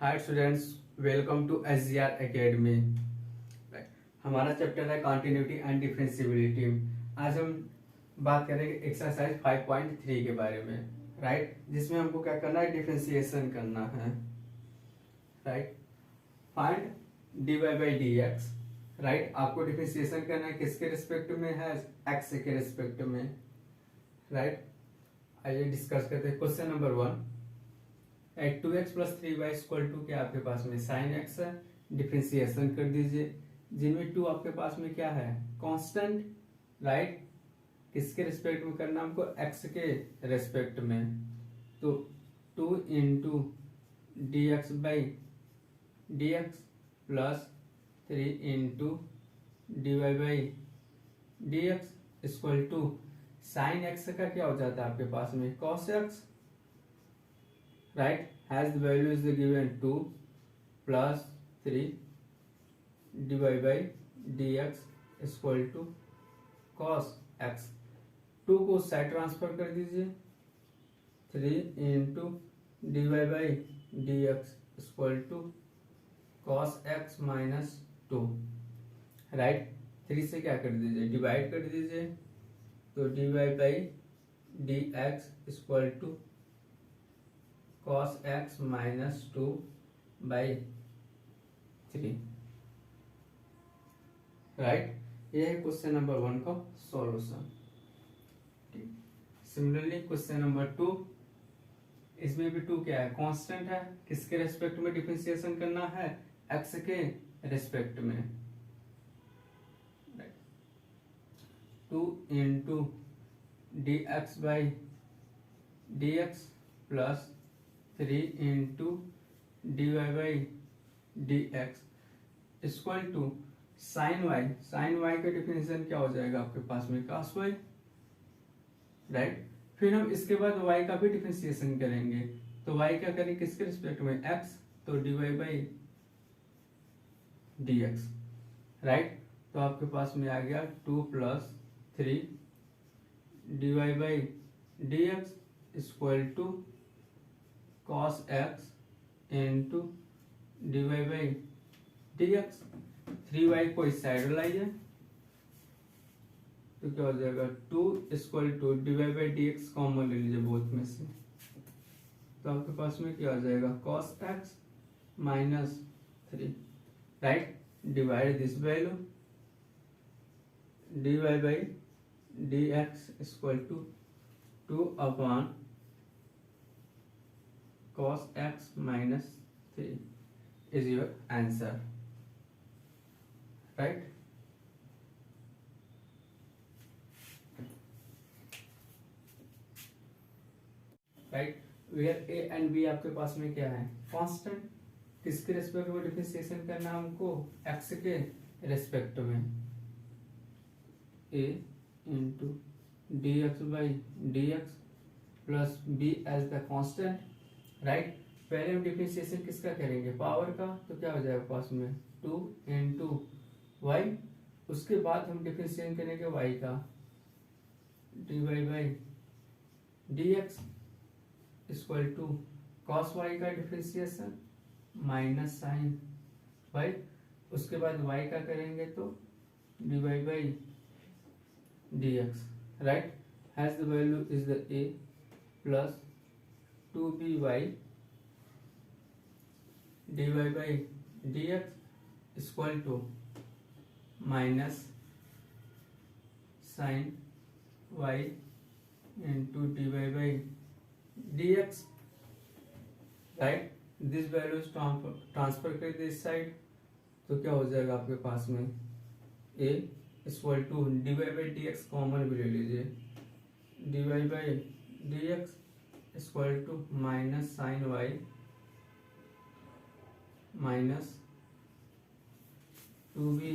Hi students, welcome to SGR academy. हमारा chapter है continuity and differentiability. आज हम बात करेंगे एक्सरसाइज 5.3 के बारे में, राइट, जिसमें हमको क्या करना है, डिफरेंशिएशन करना है, right. Find dy by D x, right. आपको डिफरेंशिएशन करना है, किसके रिस्पेक्ट में है, x के रिस्पेक्ट में, राइट। आइए डिस्कस करते हैं। Question number 1, 2x plus 3y equal to क्या आपके पास में साइन x है, डिफरेंशिएशन कर दीजिए। जिनमें 2 आपके पास में क्या है, कांस्टेंट, राइट। किसके रिस्पेक्ट में करना हमको, x के रिस्पेक्ट में। तो 2 into d x by D x plus 3 into d Y by D x equal to sine x का क्या हो जाता है आपके पास में, cos x, right, has the value is given 2 plus 3 divided by dx equal to cos x। 2 को side transfer कर दीजिए, 3 into divide by D x equal to cos x minus 2, right. 3 से क्या कर दीजिए, डिवाइड कर दीजिए, तो divide by D x equal to cos x minus 2 by 3, right. ये है क्वेश्चन नंबर 1 का सॉल्यूशन। सिमिलरली क्वेश्चन नंबर 2, इसमें भी 2 क्या है, कांस्टेंट है, किसके रेस्पेक्ट में डिफरेंशिएशन करना है, x के रेस्पेक्ट में। 2 into d x by D x plus 3 into d Y by D x equal to sine y. Sine y का डिफिनेशन क्या हो जाएगा आपके पास में, cos वाई, राइट। फिर हम इसके बाद y का भी डिफरेंशिएशन करेंगे, तो y क्या करेंगे, किसके रिस्पेक्ट में, x, तो D Y by D x, right. तो आपके पास में आ गया 2 plus 3 d Y by D x equal to cos x into d Y by D x. 3y को इस साइड लाइए, तो क्या हो जाएगा, 2 equal to d Y by D x common ले लीजिए बोथ में से, तो आपके पास में क्या हो जाएगा, cos x minus 3, right. Divide this value, d Y by D x equal to 2 upon cos x minus 3 is your answer, right। Right, where a and b आपके पास में क्या है, कांस्टेंट, किसके रेस्पेक्ट में डिफरेंशिएशन करना है हमको, x के रेस्पेक्ट में। a into d x by D x plus b as the constant, right. पहले हम डिफरेंशिएशन किसका करेंगे, पावर का, तो क्या हो जाएगा पास में 2 इंटू वाई। उसके बाद हम डिफरेंशिएशन करेंगे y का, d Y by D x equal to cos y का डिफरेंशिएशन माइनस साइन वाई। उसके बाद y का करेंगे तो D Y by D x, right. Has the value is the a plus 2by dy by dx equal to minus sine y into d Y by D x, right. This value transfer कर this side, तो क्या हो जाएगा आपके पास में, a equal to d Y by D x common भी ले लीजिए, D Y by D x equal to minus sine Y minus 2b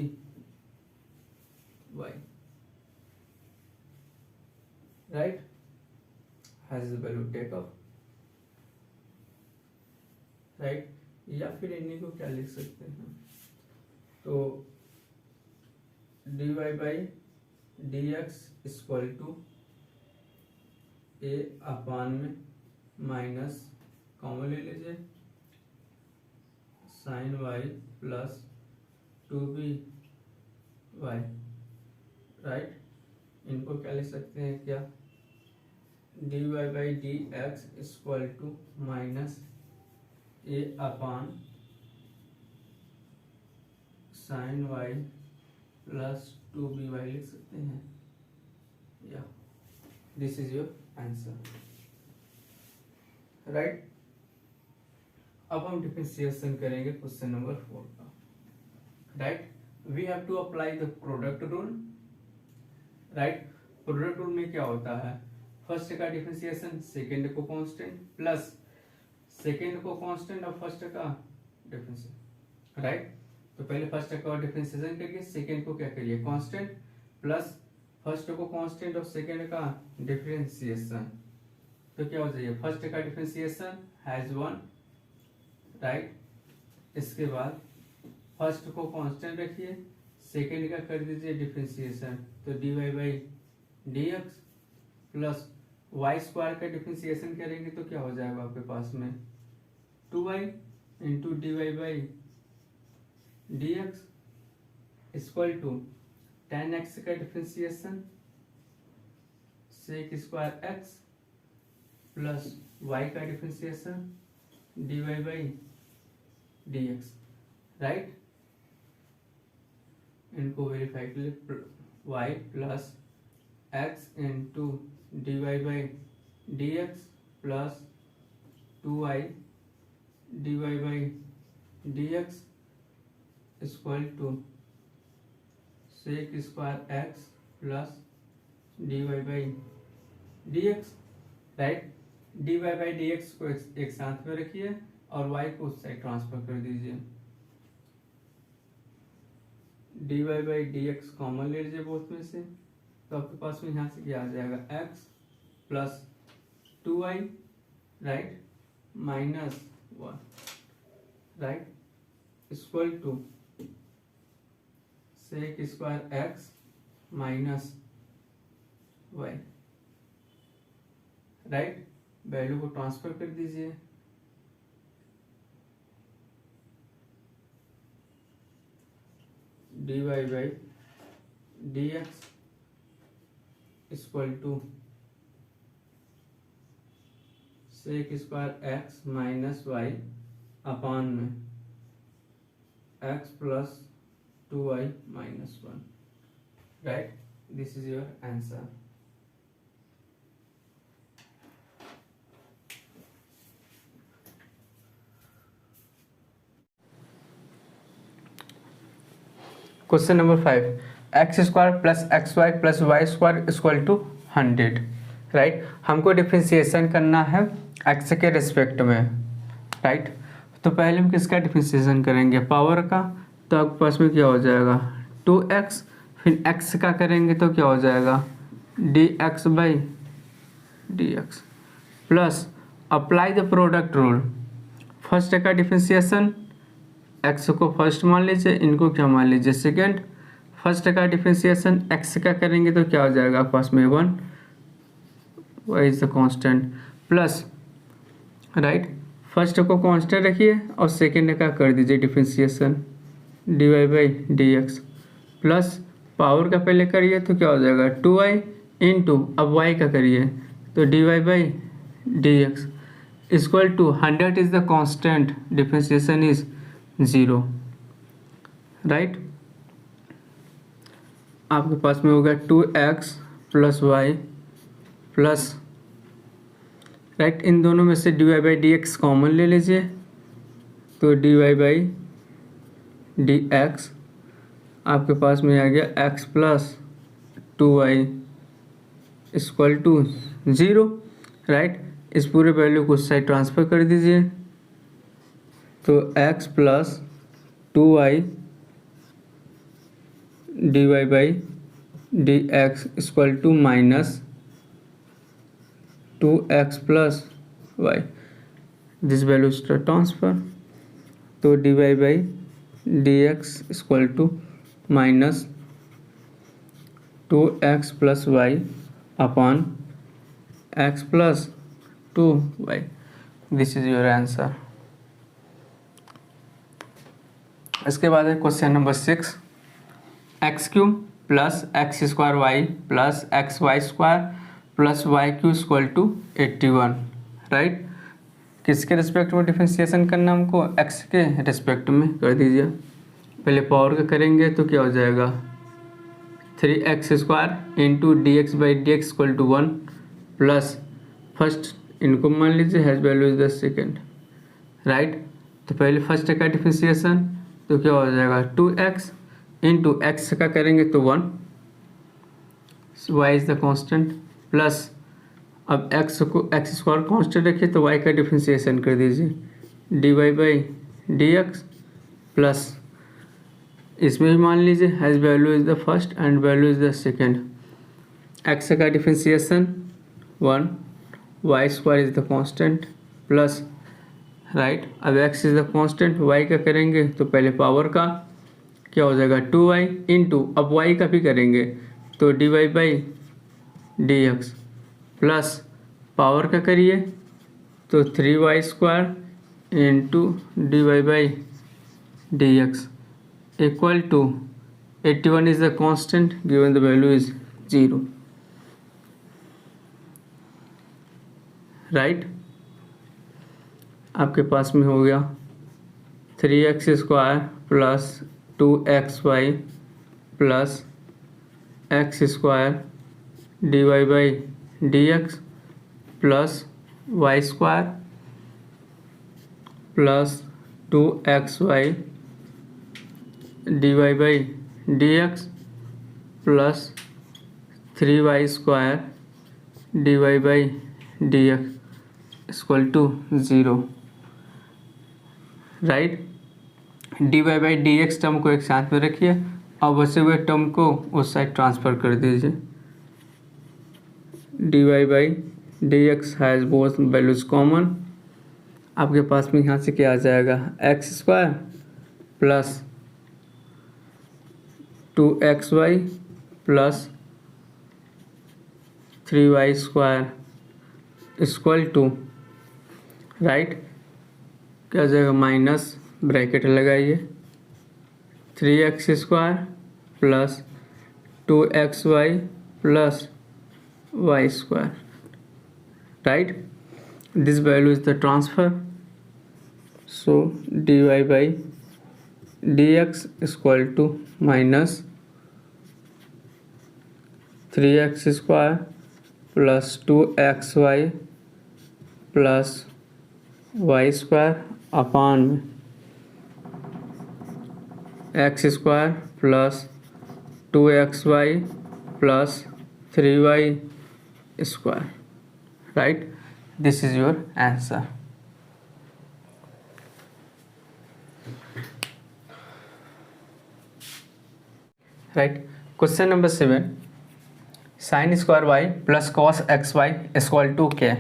Y, right. Has the value take up, right. या फिर इन्हीं को क्या लिख सकते हैं, तो D Y by D x equal to A upon में माइनस कॉमन ले लीजिए, sign y plus 2b/y, right. इनको क्या लिख सकते हैं, क्या, dy/dx equal to minus a upon sine y plus 2by लिख सकते हैं, या this is your answer, right. अब हम डिफरेंशिएशन करेंगे क्वेश्चन नंबर 4 का, राइट। We have to apply the product rule, right. Product rule में क्या होता है, फर्स्ट का डिफरेंशिएशन सेकंड को कांस्टेंट प्लस सेकंड को कांस्टेंट और फर्स्ट का डिफरेंशिएशन, राइट। तो पहले फर्स्ट का डिफरेंशिएशन करिए, सेकंड को क्या करिए, कांस्टेंट, प्लस फर्स्ट को कांस्टेंट और सेकंड का डिफरेंशिएशन। तो क्या हो जाएगा, फर्स्ट का डिफरेंशिएशन हैज 1, राइट। इसके बाद फर्स्ट को कांस्टेंट रखिए, सेकंड का कर दीजिए डिफरेंशिएशन, तो dy/dx प्लस वाई स्क्वायर का डिफरेंशिएशन करेंगे तो क्या हो जाएगा आपके पास में 2y इंटू dy/dx equal to tan x का differentiation sec square x plus y का डिफरेंशिएशन dy/dx, राइट। इनको वेरीफाई के लिए y plus x into dy/dx plus 2y dy/dx equal to sec square x plus dy/dx, right. dy/dx को एक साथ में रखिए और y को उस साइड ट्रांसफर कर दीजिए, dy/dx कॉमन ले लीजिए बोथ में से, तो आपके पास में यहाँ से क्या आ जाएगा, x plus 2y, right, minus 1, right, equal to sec square x minus y, right. Value को ट्रांसफर कर दीजिए, dy/dx equal to sec square x minus y upon में x plus 2y minus 1, right. This is your answer. Question number 5, x square plus x y plus y square equal to 100, right. हमको differentiation करना है x के respect में, right. तो पहले हम किसका डिफरेंशिएशन करेंगे, पावर का, तो आपके पास में क्या हो जाएगा 2x, फिर x का करेंगे तो क्या हो जाएगा dx/dx plus apply the product rule, first का डिफरेंशिएशन x को फर्स्ट मान लीजिए, इनको क्या मान लीजिए सेकेंड, फर्स्ट का डिफरेंशिएशन x का करेंगे तो क्या हो जाएगा आपके पास में 1, y is the constant, plus, right, first को कांस्टेंट रखिए और सेकेंड का कर दीजिए डिफरेंशिएशन dy/dx प्लस पावर का पहले करिए तो क्या हो जाएगा 2y इंटू अब y का करिए तो dy/dx equal to 100 is the constant, differentiation is 0, right. आपके पास में होगा 2x plus y plus, right, इन दोनों में से dy/dx कॉमन ले लीजिए तो dy/dx आपके पास में आ गया x plus 2y equal to 0, right. इस पूरे वैल्यू को उस साइड ट्रांसफर कर दीजिए तो x plus 2y dy/dx equal to minus 2x plus y, this value transfer, तो dy/dx equal to minus 2x plus y upon x plus 2y, this is your answer. इसके बाद है question number 6, x cube plus x square y plus x y square plus y cube equal to 81, right. किसके respect में differentiation करना हमको, x के respect में कर दीजिए। पहले पावर का करेंगे तो क्या हो जाएगा, 3x square into d x by D x equal to 1 plus first इनको मान लीजिए has value is the second, right. तो पहले फर्स्ट का डिफरेंशिएशन तो क्या हो जाएगा 2x इंटू एक्स का करेंगे तो 1, y is the constant plus अब x को एक्स स्क्वायर कांस्टेंट रखिए तो y का डिफरेंशिएशन कर दीजिए dy by D x plus इसमें भी मान लीजिए has value is the first and value is the second, x का differentiation 1, y square is the constant plus, right. अब x is the constant, y का करेंगे तो पहले पावर का क्या हो जाएगा 2y इंटू अब y का भी करेंगे तो dy by D x plus power का करिए तो 3y square into d Y by D x equal to 81 is the constant given the value is 0, right. आपके पास में हो गया 3x square plus 2xy plus x square d Y by D x plus y square plus 2xy d Y by D x plus 3y square d Y by D x equal to 0, right. D Y by D x term को एक साथ में रखिए और बचे हुए term को उस साइड ट्रांसफ़र कर दीजिए। D Y by D x has both values common, आपके पास में यहाँ से क्या आ जाएगा x square plus 2xy plus 3y square equal to, right, क्या आ जाएगा माइनस ब्रैकेट लगाइए 3x square plus 2xy plus y square, right. This value is the transfer, so dy by D x equal to minus 3x square plus 2xy plus y square upon में x square plus 2xy plus 3y square, right. This is your answer, right. Question number 7, sine square y plus cos x y equal to k.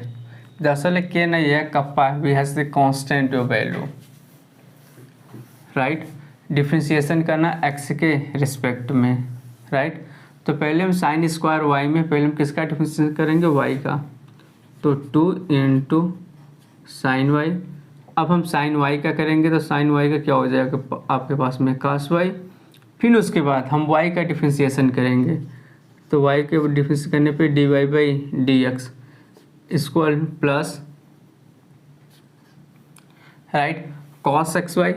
दरअसल k नहीं है kappa, we has the constant value, right. Differentiation करना x के respect में, right. तो पहले हम sign square Y में पहले हम किसका डिफ्रेंशिएशन करेंगे वाई का, तो 2 इंटू साइन वाई। अब हम साइन वाई का करेंगे तो साइन वाई का क्या हो जाएगा आपके पास में कास वाई, फिर उसके बाद हम वाई का डिफ्रेंशिएशन करेंगे तो वाई के डिफ्रेंशिएशन करने पे d Y by D x equal plus, right, cos x y.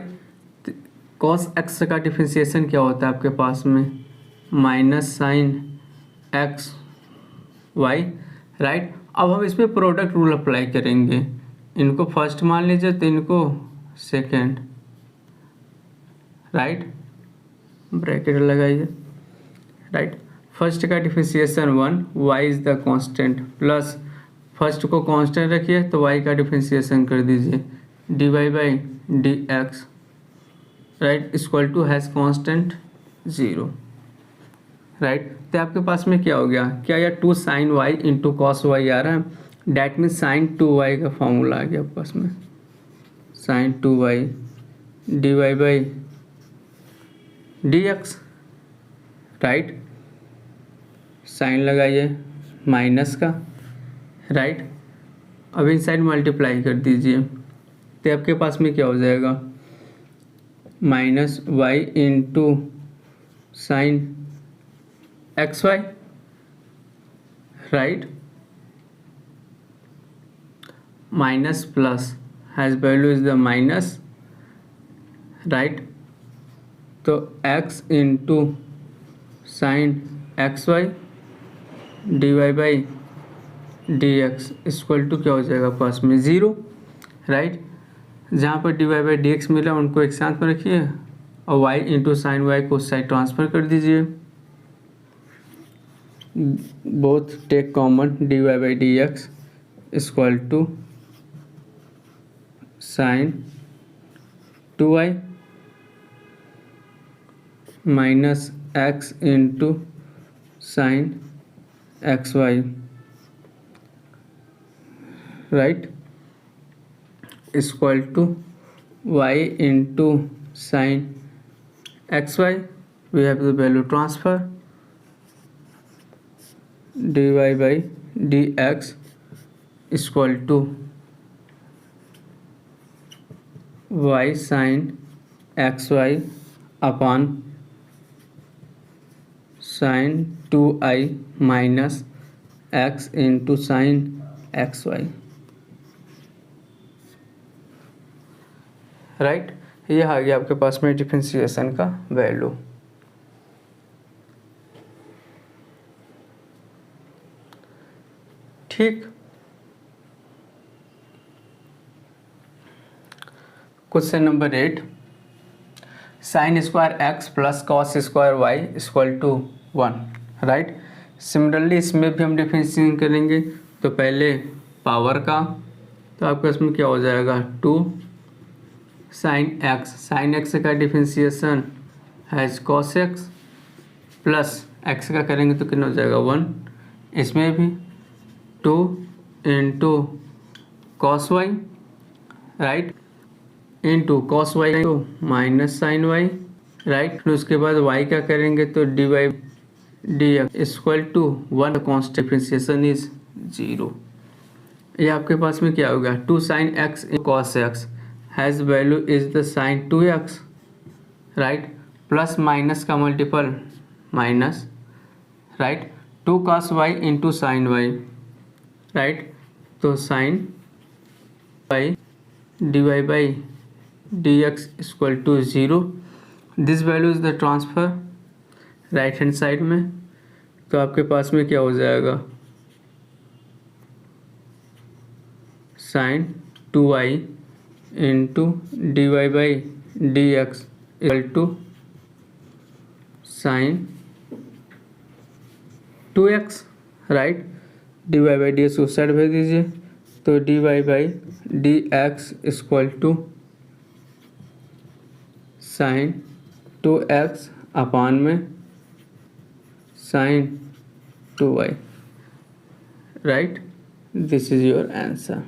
Cos x का डिफ्रेंशिएशन क्या होता है आपके पास में minus sine x y, right. अब हम इसमें प्रोडक्ट रूल अप्लाई करेंगे, इनको फर्स्ट मान लीजिए तो इनको सेकेंड, राइट, ब्रैकेट लगाइए, राइट। फर्स्ट का differentiation 1, y is the constant plus first को कांस्टेंट रखिए तो वाई का डिफ्रेंशिएशन कर दीजिए d Y by D x, right, equal to has constant 0, right. तो आपके पास में क्या हो गया, क्या यार 2 sine y into cos y आ रहा है, डैट मीन्स साइन 2y का फॉर्मूला आ गया आपके पास में sine 2y d Y by D x, right. Sine लगाइए माइनस का, राइट। अब इन साइड मल्टीप्लाई कर दीजिए तो आपके पास में क्या हो जाएगा minus y into sine x y, right, minus plus has value is the minus, right, तो x into sine x y d Y by D x equal to क्या हो जाएगा पास में 0, राइट। जहाँ पर d Y by D x मिला उनको एक साथ में रखिए और y इंटू साइन वाई को उस साइड ट्रांसफ़र कर दीजिए, both take common d Y by D x equal to sine 2y minus x into sine x y, right, equal to y into sine x y, we have the value transfer d Y by D x equal to y sine x y upon sine 2i minus x into sine x y, right. ये आ गया आपके पास में differentiation का value. ठीक, question number 8, sine square x plus cos square y equal to 1, right. Similarly इसमें भी हम डिफरेंशिएशन करेंगे, तो पहले पावर का, तो आपके इसमें क्या हो जाएगा 2 साइन एक्स का differentiation has cos x plus x का करेंगे तो कितना हो जाएगा 1, इसमें भी 2 into cos y, right, into cos y तो माइनस साइन वाई, राइट। फिर उसके बाद वाई का करेंगे तो D y d x equal to 1, constant differentiation is 0। ये आपके पास में क्या होगा 2 sine x cos x has value is the sine 2x, right, plus minus का multiple minus, right, 2 cos y into sine y, right, तो sine y d Y by D x equal to 0, this value is the transfer right hand side में, तो आपके पास में क्या हो जाएगा sine 2i into d Y by D x equal to sine 2x, right, d Y by D x उस side भेज दीजिए, तो D Y by D x equal to sine 2x upon में sine 2y, right, this is your answer.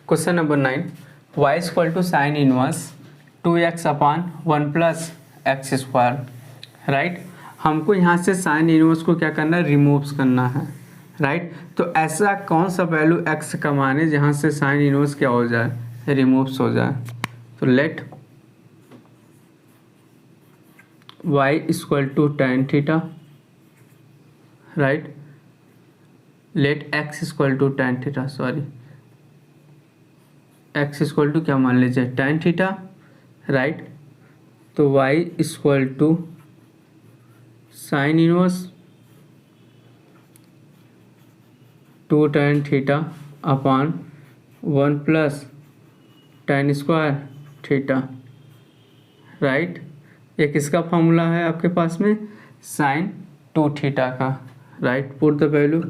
Question number 9, y equal to sine inverse 2x upon 1 plus x square, right. हमको यहाँ से sine inverse को क्या करना है remove करना है, राइट। तो ऐसा कौन सा वैल्यू x का माने जहाँ से साइन इनवर्स क्या हो जाए रिमूव्स हो जाए, तो let y equal to tan theta, right, let x equal to tan theta, sorry x equal to क्या मान लीजिए tan थीटा, राइट, तो y equal to sine inverse 2 tan theta upon 1 plus tan square theta, right. ये किसका formula है आपके पास में साइन 2 थीटा का, right. Put the value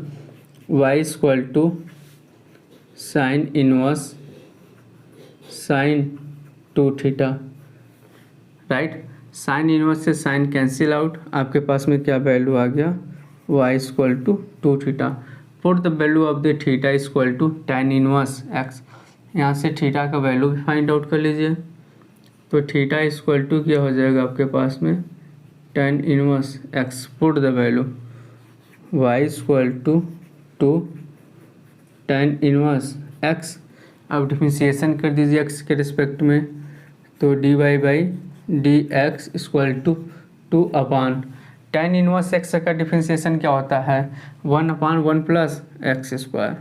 y equal to sine inverse sine 2 theta, right. Sine inverse से sign cancel out, आपके पास में क्या वैल्यू आ गया y equal to 2 theta. Put the value of the theta equal to tan inverse x, यहाँ से theta का वैल्यू भी फाइंड आउट कर लीजिए। तो थीटा इक्वल टू क्या हो जाएगा आपके पास में tan inverse x, put the value y equal to tan inverse x. अब डिफरेंशिएशन कर दीजिए एक्स के रिस्पेक्ट में, तो dy by D x equal to 2 upon tan inverse x का डिफरेंशिएशन क्या होता है 1 upon 1 plus x square,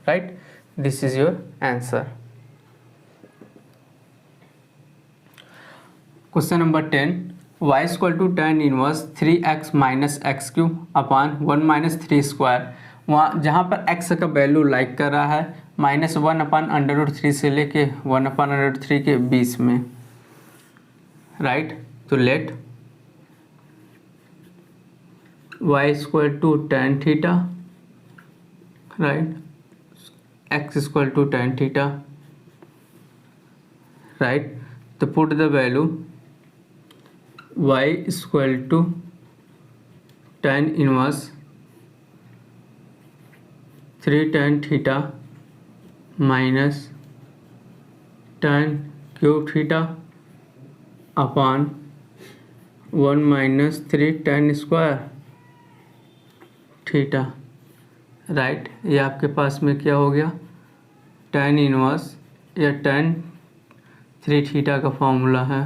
right. This is your answer. Question number 10, y equal to tan inverse 3x minus x cube upon 1 minus 3 square. वहाँ जहाँ पर x का value like कर रहा है -1 अपान √3 से लेके 1 अपान √3 के बीच में, राइट। तो let y equal to tan theta, right, x equal to tan theta, right. तो put the value y equal to tan inverse 3 tan theta minus tan cube theta upon 1 minus 3 tan square theta, right. ये आपके पास में क्या हो गया tan inverse या tan 3 theta का फॉर्मूला है,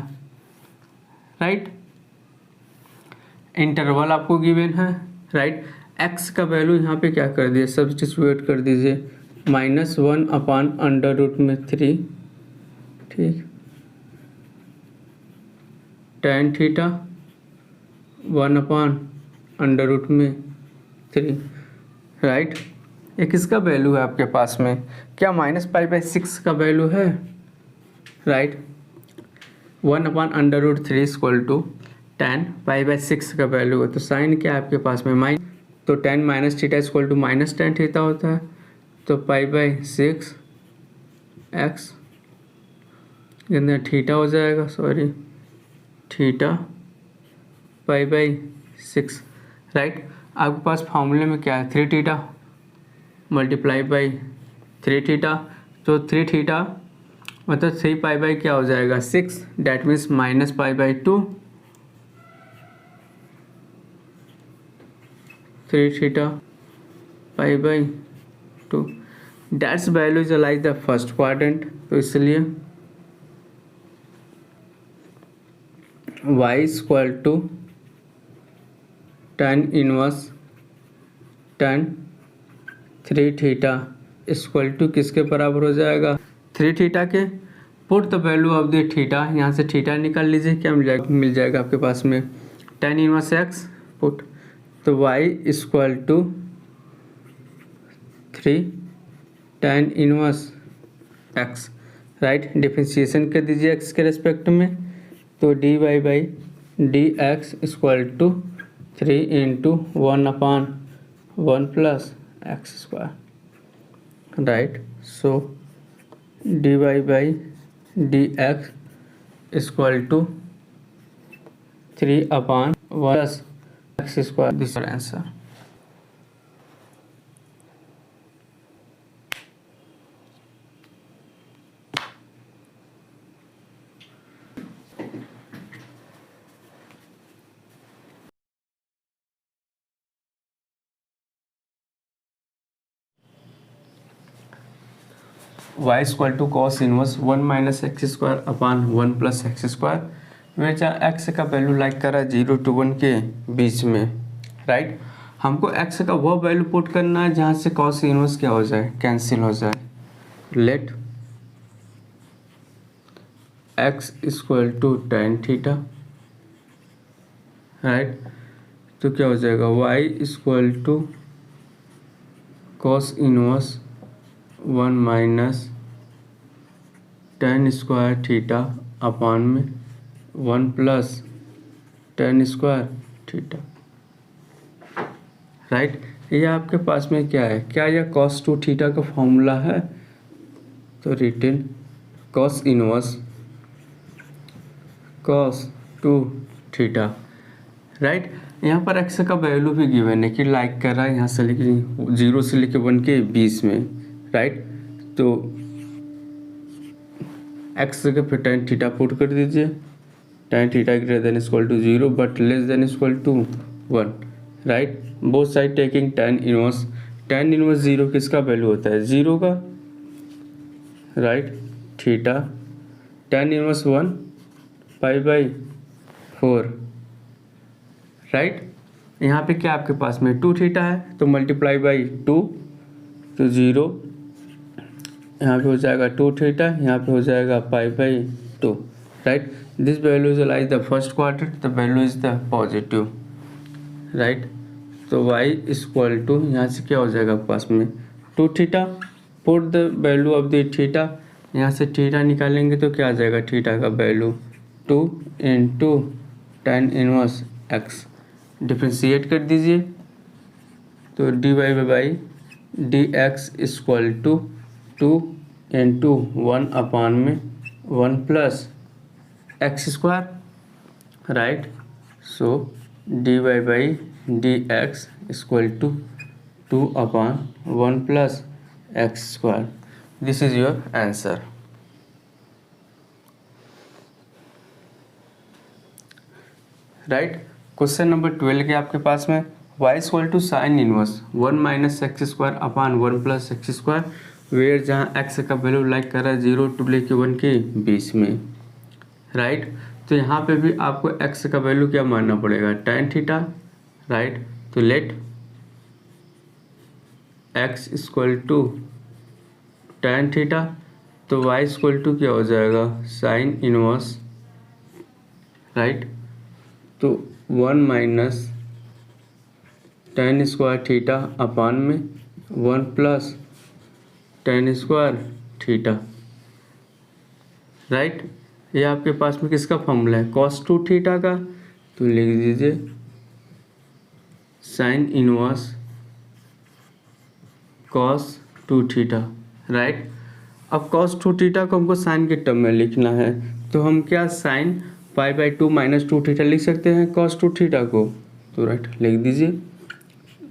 राइट। इंटरवल आपको गिवन है, राइट। एक्स का वैल्यू यहाँ पे क्या कर दिए सब्स्टिट्यूट कर दीजिए -1 अपान √3, ठीक, tan थीटा 1 अपान √3, राइट। ये किसका वैल्यू है आपके पास में, क्या -π/6 का वैल्यू है, right. 1 upon √3 equal to tan π/6 का वैल्यू है। तो साइन क्या है आपके पास में तो tan minus theta equal to minus tan theta होता है। तो π/6 एक्स अंदर थीटा हो जाएगा, सॉरी थीटा π/6, राइट। आपके पास फॉर्मूले में क्या है 3 थीटा मल्टीप्लाई बाई 3 थीटा। तो 3 थीटा मतलब 3 क्या हो जाएगा 6, that means -π/2, 3 theta π/2, that's value is like the first quadrant. तो इसलिए y equal to tan inverse tan 3 theta equal to किसके बराबर हो जाएगा 3 थीटा के। Put the value of the theta, यहाँ से थीटा निकाल लीजिए, क्या मिल जाएगा आपके पास में tan इनवर्स एक्स, पुट तो y equal to 3 tan inverse x, right. Differentiation कर दीजिए एक्स के रेस्पेक्ट में, तो dy by D x equal to 3 into 1 upon 1 plus x square, right. So dy by D x equal to 3 upon 1 plus x square, this is answer. y equal to cos inverse 1 minus x square upon 1 plus x square, में जहाँ x का value like करा 0 to 1 के बीच में, right. हमको x का वो value put करना है जहाँ से कॉस इनवर्स क्या हो जाए कैंसिल हो जाए। Let x equal to tan theta, right. तो क्या हो जाएगा y equal to cos inverse 1 minus tan square theta upon में 1 plus tan square theta, right. ये आपके पास में क्या है, क्या यह cos 2 थीटा का फॉर्मूला है। तो written cos inverse cos 2 theta, right. यहाँ पर एक्स का वैल्यू भी गिवन है कि लाइक कर रहा है यहाँ से लेके 0 से लेके 1 के बीच में, राइट। तो एक्स जगह पे tan थीटा पुट कर दीजिए, tan theta greater than equal to 0 but less than equal to 1, right. Both side taking tan inverse 0 किसका वैल्यू होता है, 0 का, right. Theta tan inverse 1 π/4, right. यहाँ पे क्या आपके पास में 2 थीटा है तो मल्टीप्लाई बाई 2, तो 0, यहाँ पे हो जाएगा 2 थीटा, यहाँ पे हो जाएगा π/2, right. This value is like the first quarter, the value is the positive, right. तो y इक्वल टू यहाँ से क्या हो जाएगा आपके पास में 2 theta, put the value of the theta, यहाँ से थीटा निकालेंगे तो क्या आ जाएगा थीटा का value 2 into tan inverse x, differentiate कर दीजिए तो dy/dx equal to 2 into 1/1 plus x square, right. So dy/dx equal to 2/1 plus x square, this is your answer, right. Question number 12 के आपके पास में y equal to sine inverse 1 minus x square upon 1 plus x square, where जहाँ x का value like कर रहा है 0 to लेके 1 के बीच में, राइट। तो यहाँ पे भी आपको x का वैल्यू क्या मानना पड़ेगा tan थीटा, राइट। तो लेट x equal to tan theta, तो y इक्वल टू क्या हो जाएगा साइन इनवर्स, राइट। तो 1 minus tan square theta upon में 1 plus tan square theta, right. ये आपके पास में किसका फॉर्मूला है cos 2 थीटा का, तो लिख दीजिए sine inverse cos 2 theta, right. अब cos 2 थीटा को हमको साइन के टर्म में लिखना है, तो हम क्या साइन π/2 माइनस 2 थीटा लिख सकते हैं cos 2 थीटा को, तो राइट लिख दीजिए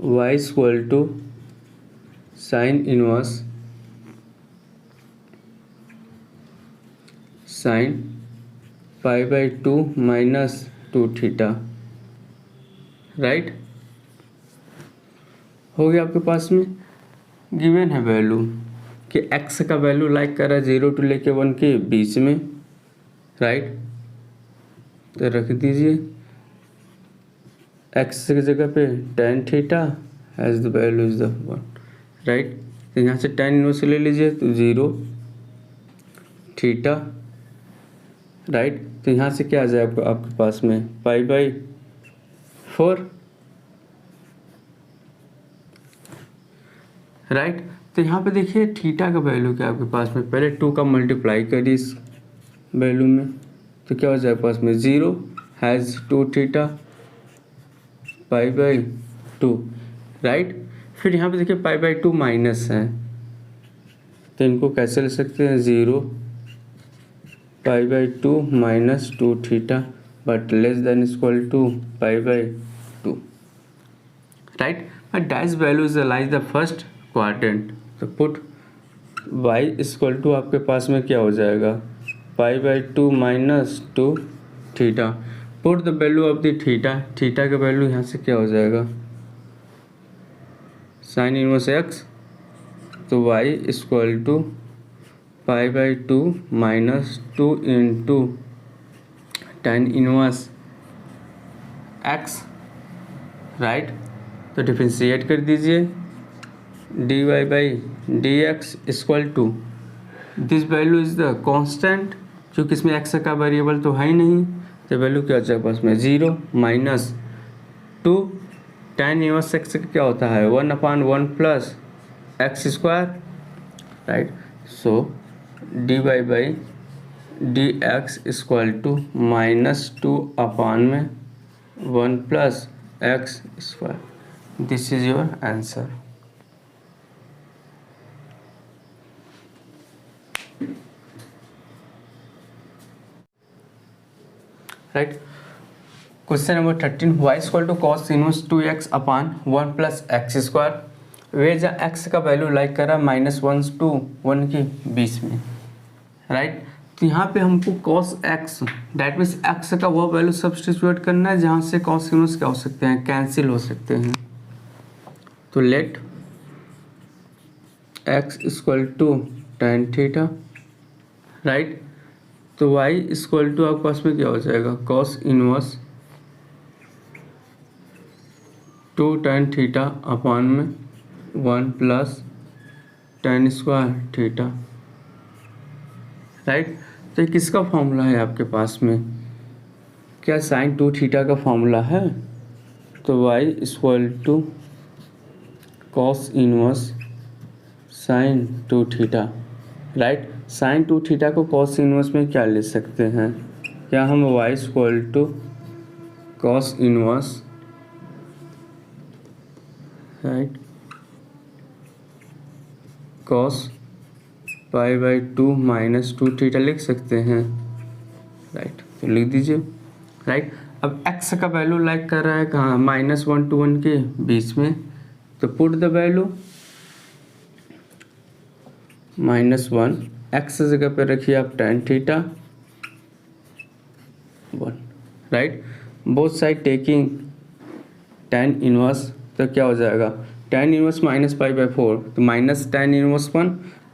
y equal to sine inverse sine π/2 minus 2 theta, right. हो गया आपके पास में गिवन है वैल्यू कि x का वैल्यू लाइक कर रहा है 0 टू लेके 1 के बीच में, राइट। तो रख दीजिए x की जगह पे tan theta as the value is the 1, right. तो यहाँ से tan इनवर्स ले लीजिए तो 0 थीटा, राइट। तो यहाँ से क्या आ जाए आपके पास में π/4, राइट। तो यहाँ पे देखिए थीटा का वैल्यू क्या आपके पास में, पहले 2 का मल्टीप्लाई करिए इस वैल्यू में तो क्या हो जाए पास में 0 हैज़ 2 थीटा π/2, राइट। फिर यहाँ पे देखिए π/2 माइनस है तो इनको कैसे ले सकते हैं 0 π/2 minus 2 theta but less than equal to π/2, right. But dash value is like the first quadrant, तो पुट y इक्वल टू आपके पास में क्या हो जाएगा π/2 minus 2 theta, put the value of the theta का वैल्यू यहाँ से क्या हो जाएगा साइन इनवर्स x, तो y equal to π/2 minus 2 into tan inverse x, right. तो डिफ्रेंशिएट कर दीजिए dy/dx equal to this value is the constant, क्योंकि इसमें x का वेरिएबल तो है ही नहीं, तो वैल्यू क्या होता है पास में 0 माइनस 2 tan इनवर्स x का क्या होता है 1/1 plus x square, right. So dy/dx equal to minus 2/1 plus x square, this is your answer, right. Question number 13, y equal to cos inverse 2x upon 1 plus x square where जहाँ x का value like कर रहा है -1 to 1 के बीच में, right. तो यहाँ पे हमको cos x that means x का वो वैल्यू सब्स्टिट्यूट करना है जहाँ से कॉस इनवर्स क्या हो सकते हैं, कैंसिल हो सकते हैं। तो let x equal to tan theta, right. तो y इक्वल टू आपके पास में क्या हो जाएगा, cos inverse 2 tan theta upon में 1 plus tan square theta, right. तो ये किसका फॉर्मूला है आपके पास में, क्या साइन 2 थीटा का फॉर्मूला है। तो y equal to cos inverse sine 2 theta, right. Sine 2 theta को कॉस इनवर्स में क्या ले सकते हैं, क्या हम y equal to cos inverse, right, cos π/2 -2 theta लिख सकते हैं, राइट। तो लिख दीजिए, राइट। अब x का वैल्यू लाइक कर रहा है कहाँ, -1 to 1 के बीच में, तो पुट द वैल्यू -1 x जगह पे रखिए आप tan theta 1, right. Both side taking tan inverse, तो क्या हो जाएगा tan इनवर्स -π/4, तो माइनस tan इनवर्स 1,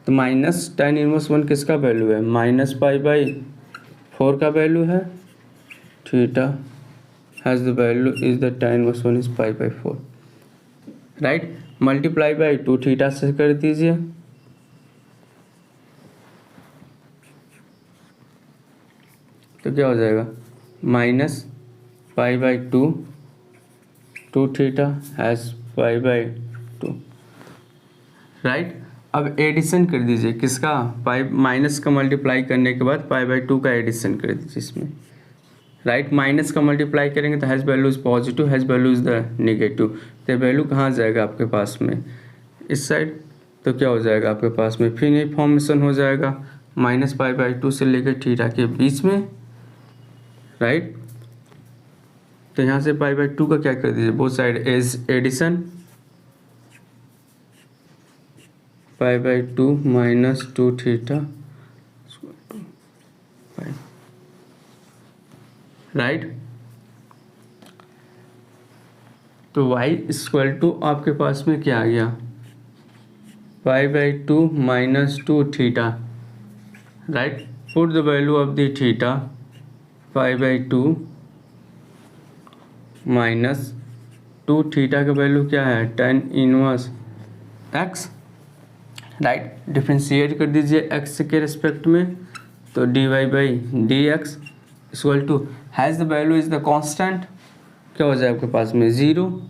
तो माइनस tan इनवर्स 1 किसका वैल्यू है, -π/4 का वैल्यू है, theta has the value is the tan inverse 1 is π/4, right. Multiply by 2 theta से कर दीजिए, तो क्या हो जाएगा -π/2 2 थीटा हैज़ π/2, राइट। अब एडिशन कर दीजिए किसका, पाई माइनस का मल्टीप्लाई करने के बाद π/2 का एडिशन कर दीजिए इसमें, राइट। माइनस का मल्टीप्लाई करेंगे तो has value is positive, has value is the negative, तो वैल्यू कहाँ जाएगा आपके पास में, इस साइड। तो क्या हो जाएगा आपके पास में, फिर ये फॉर्मेशन हो जाएगा -π/2 से लेकर थीटा के बीच में, राइट। तो यहाँ से π/2 का क्या कर दीजिए, both side as addition, π/2 -2 theta, right. तो y इक्वल टू आपके पास में क्या आ गया, π/2 -2 theta, right. Put the value of the theta π/2 -2 theta का वैल्यू क्या है, tan inverse x, right. Differentiate कर दीजिए x के रिस्पेक्ट में, तो dy/dx equal to has the value is the constant, क्या हो जाए आपके पास में 0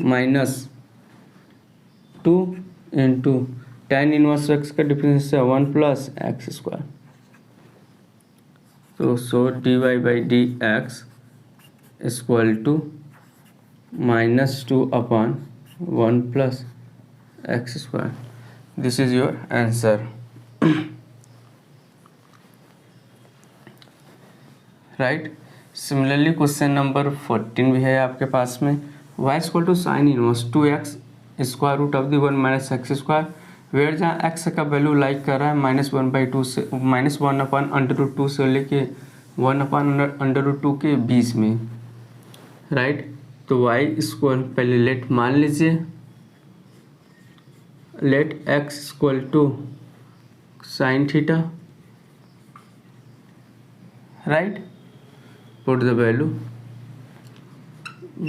-2 इंटू tan इनवर्स x का डिफरेंस है 1 प्लस एक्स स्क्वायर, तो so dy/dx equal to -2 upon 1 plus x square, this is your answer, right. Similarly question number 14 भी है आपके पास में, y equal to sine inverse 2x square root of the 1 minus x square where जहाँ x का value like कर रहा है -1/2 से -1/√2 से लेके 1/√2 के बीच में, राइट। तो y इक्वल पहले लेट मान लीजिए, let x equal to sine theta, right. Put the value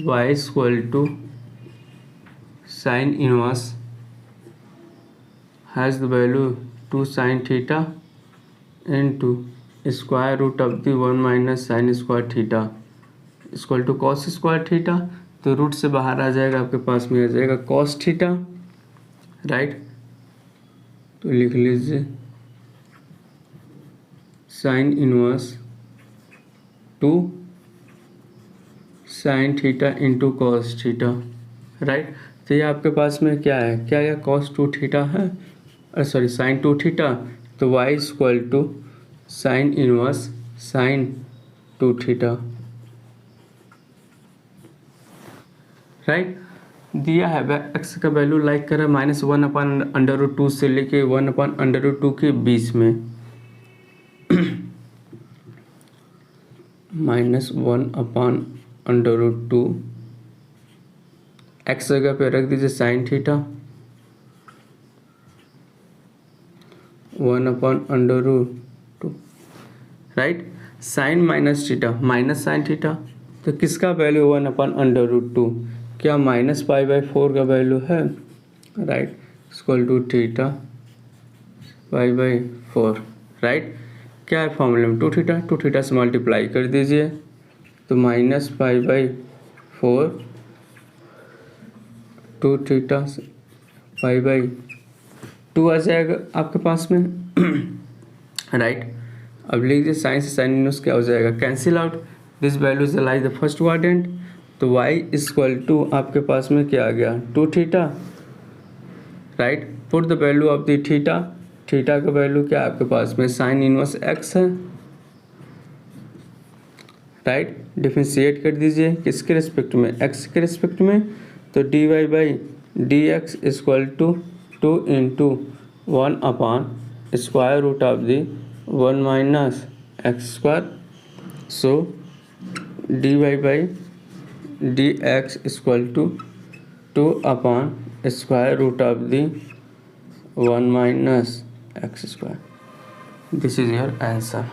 y equal to sine inverse has the value 2 sine theta into square root of the 1 minus sine square theta equal to cos square theta, तो root से बाहर आ जाएगा, आपके पास में आ जाएगा cos theta, right. तो लिख लीजिए sine inverse 2 sine theta into cos theta, right. तो ये आपके पास में क्या है, क्या यह कॉस 2 थीटा है, सॉरी साइन 2 थीटा, तो y equal to sine inverse sine 2 theta, right. दिया है एक्स का वैल्यू लाइक कर रहा है -1/√2 से लेके 1/√2 के बीच में -1/√2 एक्स जगह पे रख दीजिए sine theta 1/√2 right. Sine minus theta minus sine theta, तो किसका वैल्यू 1/√2, क्या -π/4 का वैल्यू है, right, equal to theta π/4 right. क्या है फॉर्मूले में 2 थीटा से मल्टीप्लाई कर दीजिए तो -π/4 2 थीटा π/2 आ जाएगा आपके पास में राइट। अब लिख दीजिए साइन से साइन इनवर्स क्या हो जाएगा, cancel out, this value is like the first quadrant, तो y इक्वल टू आपके पास में क्या आ गया 2 theta right. Put the value of the theta, theta का वैल्यू क्या आपके पास में साइन इनवर्स x है राइट। डिफरेंशिएट कर दीजिए किसके रिस्पेक्ट में, x के रिस्पेक्ट में, तो dy/dx इक्वल टू 2 × 1/√1 - x², सो dy/dx इक्वल टू 2/√1 - x²। This is your answer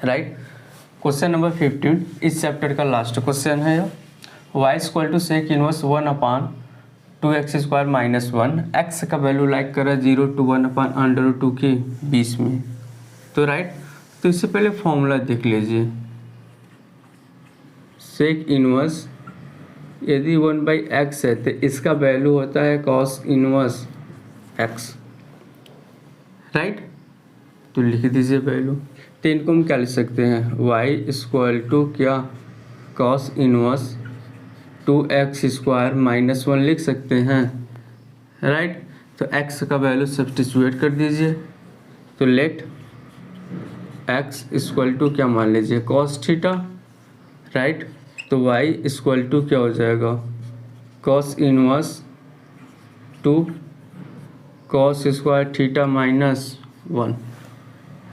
right. Question number 15 इस चैप्टर का लास्ट क्वेश्चन है। y equal to sec inverse 1/2x² -1, x का वैल्यू लाइक करा 0 to 1/√2 के बीच में, तो राइट। तो इससे पहले फॉर्मूला देख लीजिए, सेक इनवर्स यदि 1/x है तो इसका वैल्यू होता है कॉस इनवर्स x राइट। तो लिख दीजिए वैल्यू, तो इनको हम क्या लिख सकते हैं, y इक्वल टू क्या कॉस इनवर्स 2x² -1 लिख सकते हैं राइट। तो x का वैल्यू सब्स्टिट्यूट कर दीजिए, तो लेट x इक्वल टू क्या मान लीजिए कॉस थीटा राइट। तो y इक्वल टू क्या हो जाएगा cos inverse 2 cos² theta -1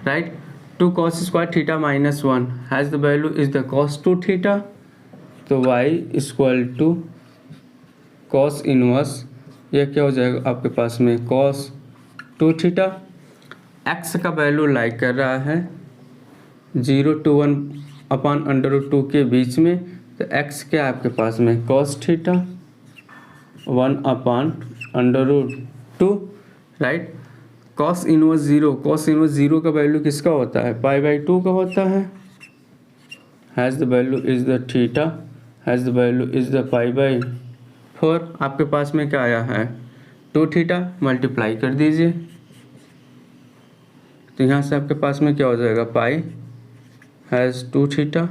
right. 2 cos² theta -1 has the value is the cos 2 theta, तो y equal to cos inverse यह क्या हो जाएगा आपके पास में cos 2 थीटा। x का वैल्यू लाइक कर रहा है 0 to 1/√2 के बीच में, तो x क्या है आपके पास में cos theta 1/√2 right. cos inverse 0 का वैल्यू किसका होता है π/2 का होता है, has the value is the theta, has the value is the π/4, आपके पास में क्या आया है 2 थीटा, मल्टीप्लाई कर दीजिए, तो यहाँ से आपके पास में क्या हो जाएगा pi has 2 theta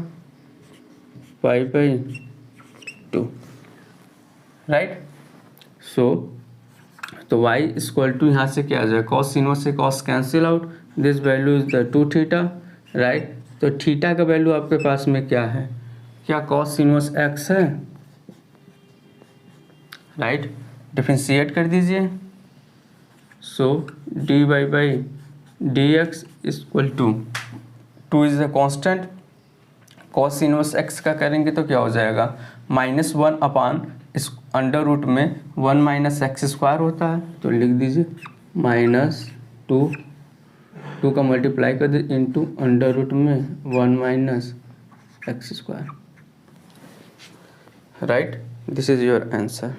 π/2 right. So तो y इक्वल टू यहाँ से क्या आ जाएगा कॉस इनवर्स से cos cancel out, this value is the 2 theta right. तो थीटा का वैल्यू आपके पास में क्या है, क्या कॉस इनवर्स x है राइट। डिफरेंशिएट कर दीजिए, so dy/dx equal to 2 is the constant, cos inverse x का करेंगे तो क्या हो जाएगा -1 इस अंडर रूट में 1 - x² होता है, तो लिख दीजिए -2 का मल्टीप्लाई कर दीजिए इंटू अंडर रूट में 1 - x² right. This is your answer.